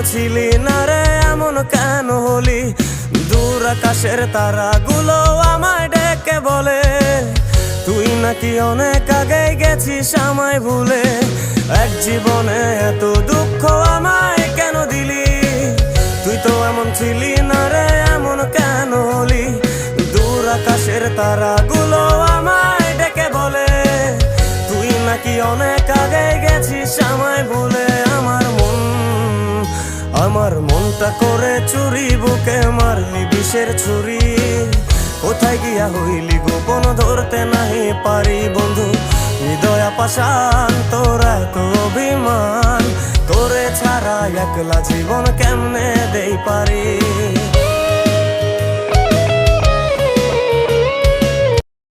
ছিলি না রে এমন কেন হলি? দূর আকাশের তারাগুলো আমায় ডেকে বলে তুই নাকি অনেক আগে গেছিস আমায় ভুলে। এক জীবনে এত দুঃখ আমায় কেন দিলি? তুই তো এমন ছিলি না রে এমন কেন হলি? দূর আকাশের তারাগুলো আমায় ডেকে বলে তুই নাকি অনেক আগে গেছিস আমায় ভুলে। আমার মনটা করে চুরি, বুকে মারলি বিষের ছুরি। কোথায় গিয়া হইলি গোপন ধরতে নাহি পারি বন্ধু। হৃদয় পাষাণ তোর এত অভিমান, তোরে ছাড়া একলা জীবন কেমনে দেই পারি।